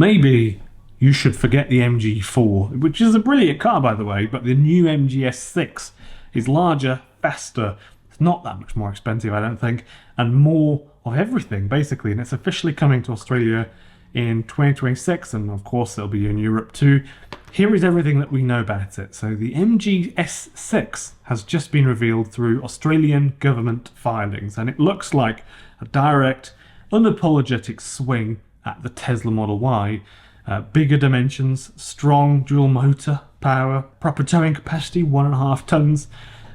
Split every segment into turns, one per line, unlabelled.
Maybe you should forget the MG4, which is a brilliant car, by the way, but the new MG S6 is larger, faster, it's not that much more expensive, I don't think, and more of everything, basically, and it's officially coming to Australia in 2026, and of course it'll be in Europe too. Here is everything that we know about it. So the MG S6 has just been revealed through Australian government filings, and it looks like a direct, unapologetic swing at the Tesla Model Y. Bigger dimensions, strong dual motor power, proper towing capacity, 1.5 tons.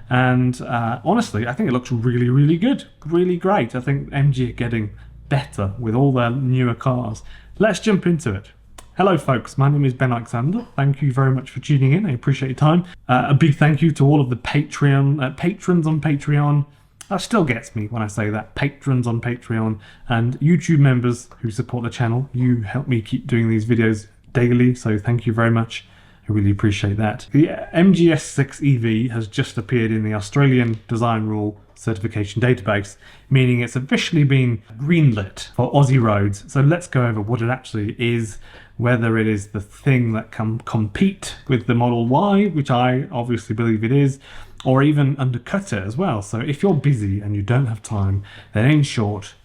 And honestly, I think it looks really, really good. Really great. I think MG are getting better with all their newer cars. Let's jump into it. Hello folks, my name is Ben Alexxander. Thank you very much for tuning in. I appreciate your time. A big thank you to all of the patrons on Patreon. That still gets me when I say that. Patrons on Patreon and YouTube members who support the channel. You help me keep doing these videos daily, so thank you very much. I really appreciate that. The MG S6 EV has just appeared in the Australian Design Rule Certification Database, meaning it's officially been greenlit for Aussie roads. So let's go over what it actually is, whether it is the thing that can compete with the Model Y, which I obviously believe it is, or even undercut it as well. So if you're busy and you don't have time, then in short,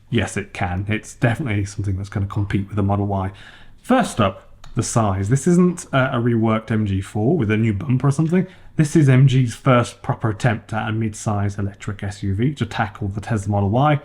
yes, it can. It's definitely something that's going to compete with the Model Y. First up, the size. This isn't a reworked MG4 with a new bumper or something. This is MG's first proper attempt at a mid-size electric SUV to tackle the Tesla Model Y.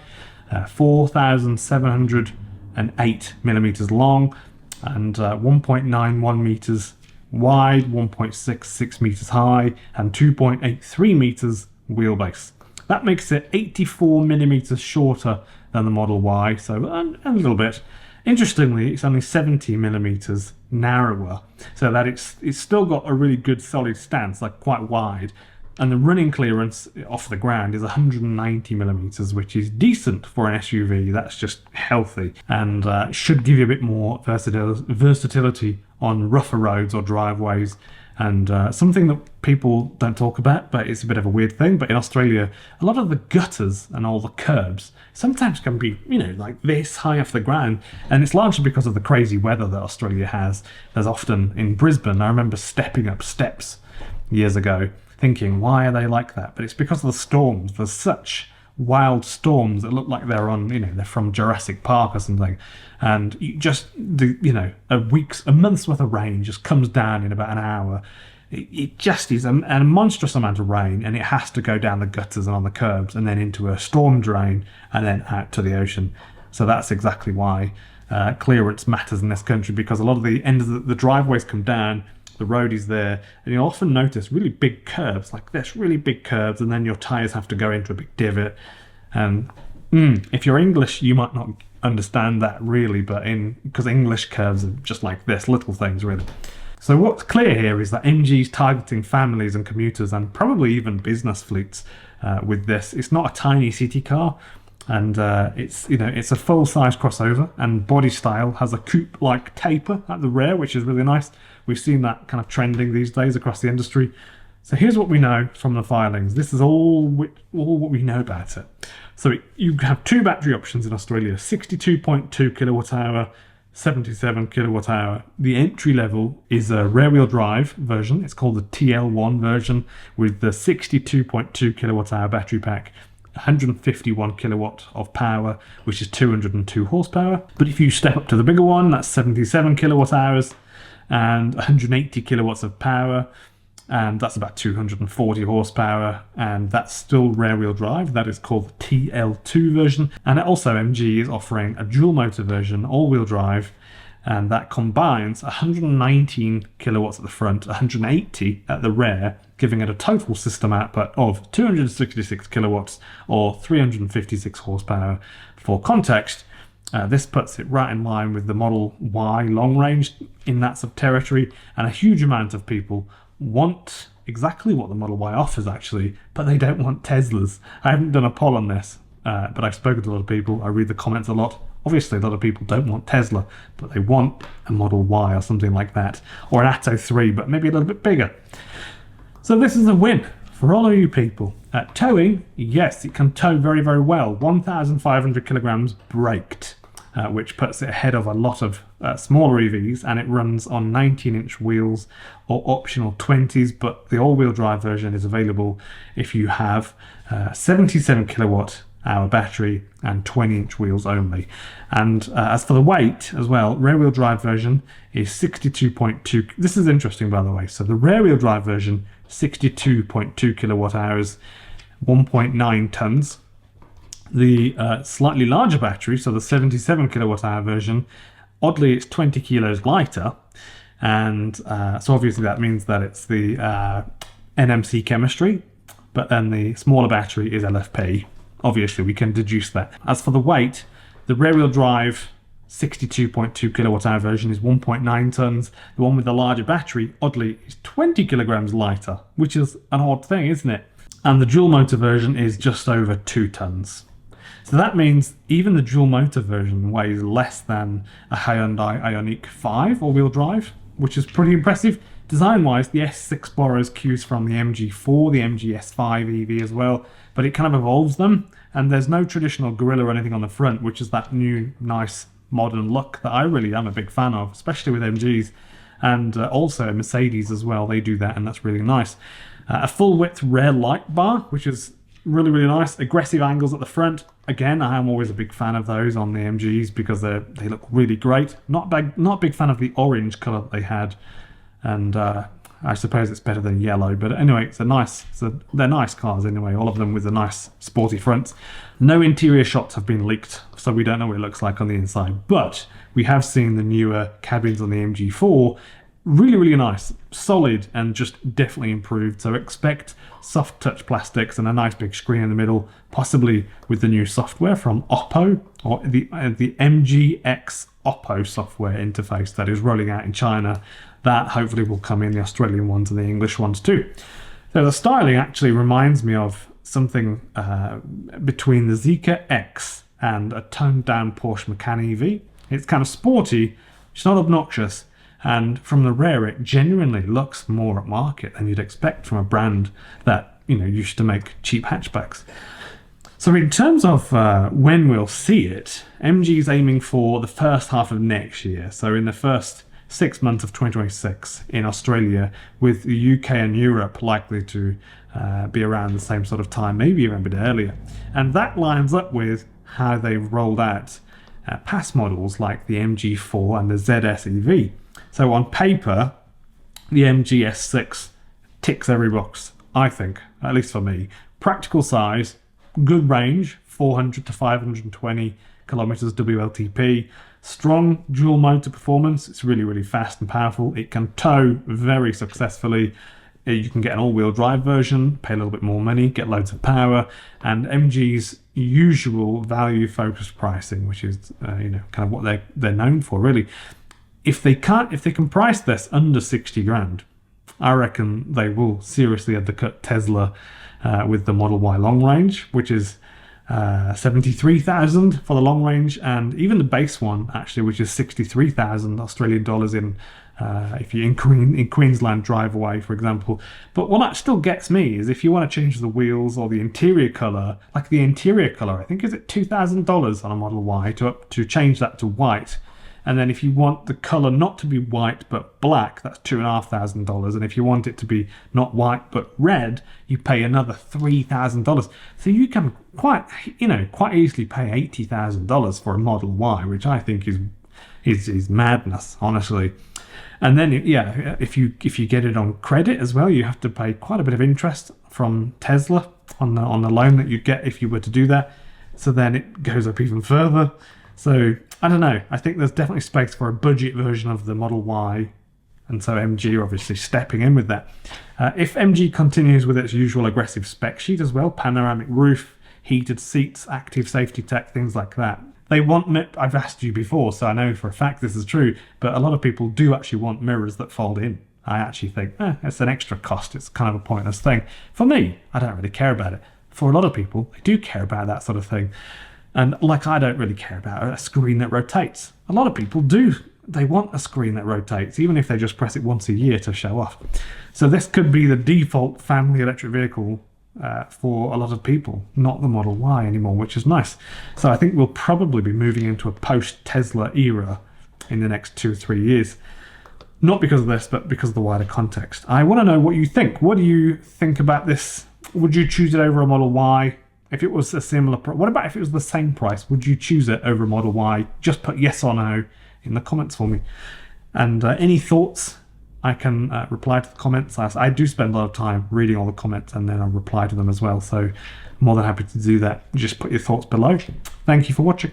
4,708 millimeters long and 1.91 meters wide, 1.66 meters high, and 2.83 meters wheelbase. That makes it 84 millimeters shorter than the Model Y, so a little bit. Interestingly, it's only 70 millimeters narrower, so that it's still got a really good solid stance, like quite wide. And the running clearance off the ground is 190 millimeters, which is decent for an SUV. That's just healthy and should give you a bit more versatility on rougher roads or driveways. And something that people don't talk about, but it's a bit of a weird thing, but in Australia, a lot of the gutters and all the curbs sometimes can be, like this high off the ground. And it's largely because of the crazy weather that Australia has. There's often in Brisbane, I remember stepping up steps years ago, thinking, why are they like that? But it's because of the storms. There's such wild storms that look like they're on, they're from Jurassic Park or something. And you just, a month's worth of rain just comes down in about an hour. It just is a monstrous amount of rain, and it has to go down the gutters and on the curbs and then into a storm drain and then out to the ocean. So that's exactly why clearance matters in this country, because a lot of the end of the driveways come down, the road is there, and you'll often notice really big curves like this, really big curves, and then your tyres have to go into a big divot. And if you're English, you might not understand that really, but because English curves are just like this, little things really. So what's clear here is that MG's targeting families and commuters and probably even business fleets with this. It's not a tiny city car, and it's a full-size crossover, and body style has a coupe-like taper at the rear, which is really nice. We've seen that kind of trending these days across the industry. So here's what we know from the filings. This is all what we know about it. So you have two battery options in Australia: 62.2 kilowatt hour, 77 kilowatt hour. The entry level is a rear-wheel drive version. It's called the TL1 version with the 62.2 kilowatt hour battery pack. 151 kilowatt of power, which is 202 horsepower. But if you step up to the bigger one, that's 77 kilowatt hours and 180 kilowatts of power, and that's about 240 horsepower, and that's still rear-wheel drive. That is called the TL2 version. And also MG is offering a dual motor version, all-wheel drive, and that combines 119 kilowatts at the front, 180 at the rear, giving it a total system output of 266 kilowatts or 356 horsepower. For context, this puts it right in line with the Model Y long range in that sub-territory, and a huge amount of people want exactly what the Model Y offers actually, but they don't want Teslas. I haven't done a poll on this, but I've spoken to a lot of people. I read the comments a lot. Obviously, a lot of people don't want Tesla, but they want a Model Y or something like that, or an Atto 3, but maybe a little bit bigger. So this is a win for all of you people. Towing, yes, it can tow very, very well. 1,500 kilograms braked. which puts it ahead of a lot of smaller EVs, and it runs on 19-inch wheels or optional 20s, but the all-wheel drive version is available if you have 77 kilowatt hour battery and 20-inch wheels only. And as for the weight as well, rear-wheel drive version is 62.2. This is interesting, by the way. So the rear-wheel drive version, 62.2 kilowatt hours, 1.9 tons. The slightly larger battery, so the 77 kilowatt hour version, oddly it's 20 kilos lighter, and so obviously that means that it's the NMC chemistry, but then the smaller battery is LFP. Obviously we can deduce that. As for the weight, the rear-wheel drive 62.2 kilowatt hour version is 1.9 tons. The one with the larger battery, oddly, is 20 kilograms lighter, which is an odd thing, isn't it? And the dual motor version is just over 2 tons. So that means even the dual motor version weighs less than a Hyundai Ioniq 5 all-wheel drive, which is pretty impressive. Design-wise, the S6 borrows cues from the MG4, the MG S5 EV as well, but it kind of evolves them, and there's no traditional grille or anything on the front, which is that new, nice, modern look that I really am a big fan of, especially with MGs, and also Mercedes as well. They do that, and that's really nice. A full-width rear light bar, which is really, really nice. Aggressive angles at the front. Again, I am always a big fan of those on the MGs because they look really great. Not a big fan of the orange colour that they had, and I suppose it's better than yellow. But anyway, they're nice cars anyway. All of them with the nice sporty fronts. No interior shots have been leaked, so we don't know what it looks like on the inside. But we have seen the newer cabins on the MG4. Really, really nice, solid, and just definitely improved. So expect soft touch plastics and a nice big screen in the middle, possibly with the new software from Oppo, or the MGX Oppo software interface that is rolling out in China. That hopefully will come in the Australian ones and the English ones too. So the styling actually reminds me of something between the Zeekr X and a toned down Porsche Macan EV. It's kind of sporty, it's not obnoxious, and from the rear it genuinely looks more at market than you'd expect from a brand that, you know, used to make cheap hatchbacks. So in terms of when we'll see it, MG is aiming for the first half of next year, so in the first 6 months of 2026 in Australia, with the UK and Europe likely to be around the same sort of time, maybe even a bit earlier. And that lines up with how they've rolled out past models like the MG4 and the ZS EV. So on paper, the MG S6 ticks every box, I think, at least for me. Practical size, good range, 400 to 520 kilometers WLTP, strong dual motor performance. It's really, really fast and powerful. It can tow very successfully. You can get an all-wheel drive version, pay a little bit more money, get loads of power, and MG's usual value-focused pricing, which is kind of what they're known for, really. If they can price this under 60 grand, I reckon they will seriously undercut Tesla with the Model Y long range, which is 73,000 for the long range, and even the base one actually, which is 63,000 Australian dollars if you're in Queensland driveway, for example. But what that still gets me is if you want to change the wheels or the interior colour, like the interior colour, I think is it $2,000 on a Model Y to change that to white. And then if you want the colour not to be white but black, that's $2,500. And if you want it to be not white but red, you pay another $3,000. So you can quite easily pay $80,000 for a Model Y, which I think is madness, honestly. And then if you get it on credit as well, you have to pay quite a bit of interest from Tesla on the loan that you get if you were to do that. So then it goes up even further. So I don't know. I think there's definitely space for a budget version of the Model Y, and so MG are obviously stepping in with that. If MG continues with its usual aggressive spec sheet as well, panoramic roof, heated seats, active safety tech, things like that. They want, I've asked you before, so I know for a fact this is true, but a lot of people do actually want mirrors that fold in. I actually think, it's an extra cost. It's kind of a pointless thing. For me, I don't really care about it. For a lot of people, they do care about that sort of thing. And like I don't really care about a screen that rotates. A lot of people do. They want a screen that rotates, even if they just press it once a year to show off. So this could be the default family electric vehicle for a lot of people, not the Model Y anymore, which is nice. So I think we'll probably be moving into a post-Tesla era in the next 2 or 3 years. Not because of this, but because of the wider context. I want to know what you think. What do you think about this? Would you choose it over a Model Y? If it was a similar price, what about if it was the same price? Would you choose it over a Model Y? Just put yes or no in the comments for me. And any thoughts, I can reply to the comments. I do spend a lot of time reading all the comments and then I'll reply to them as well. So I'm more than happy to do that. Just put your thoughts below. Thank you for watching.